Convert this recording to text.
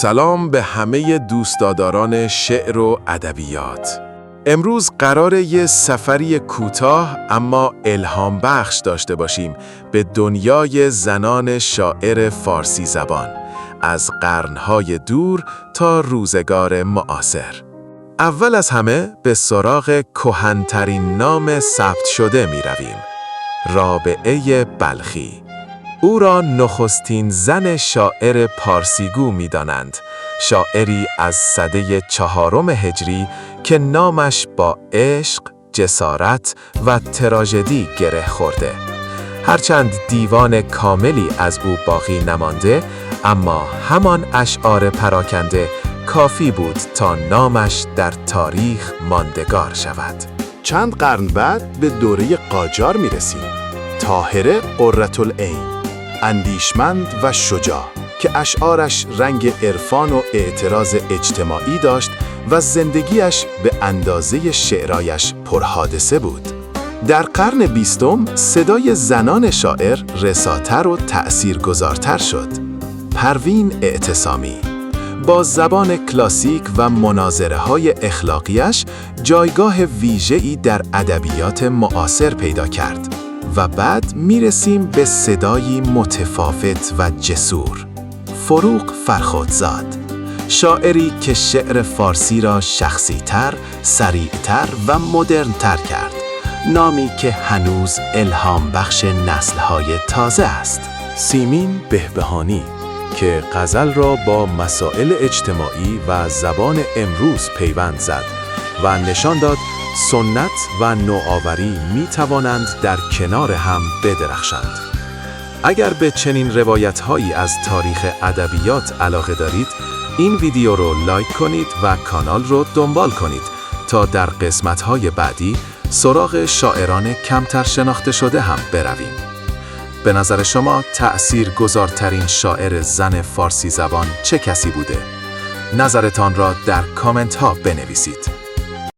سلام به همه دوستداران شعر و ادبیات. امروز قراره یه سفری کوتاه اما الهام بخش داشته باشیم به دنیای زنان شاعر فارسی زبان، از قرنهای دور تا روزگار معاصر. اول از همه به سراغ کهن‌ترین نام ثبت شده می رویم. رابعه بلخی. او را نخستین زن شاعر پارسیگو می دانند. شاعری از سده 4 هجری که نامش با عشق، جسارت و تراژدی گره خورده. هرچند دیوان کاملی از او باقی نمانده، اما همان اشعار پراکنده کافی بود تا نامش در تاریخ ماندگار شود. چند قرن بعد به دوره قاجار می رسیم. طاهره قرةالعین، اندیشمند و شجاع که اشعارش رنگ عرفان و اعتراض اجتماعی داشت و زندگیش به اندازه شعرایش پرحادثه بود. در قرن 20 صدای زنان شاعر رساتر و تأثیرگذارتر شد. پروین اعتصامی با زبان کلاسیک و مناظره‌های اخلاقیش جایگاه ویژه‌ای در ادبیات معاصر پیدا کرد و بعد میرسیم به صدایی متفاوت و جسور. فروغ فرخزاد، شاعری که شعر فارسی را شخصی‌تر، سریع‌تر و مدرن‌تر کرد. نامی که هنوز الهام بخش نسل‌های تازه است. سیمین بهبهانی که غزل را با مسائل اجتماعی و زبان امروز پیوند زد و نشان داد سنت و نوآوری می توانند در کنار هم بدرخشند. اگر به چنین روایت‌هایی از تاریخ ادبیات علاقه دارید، این ویدیو رو لایک کنید و کانال رو دنبال کنید تا در قسمت‌های بعدی سراغ شاعران کمتر شناخته شده هم برویم. به نظر شما تأثیرگذارترین شاعر زن فارسی زبان چه کسی بوده؟ نظرتان را در کامنت ها بنویسید.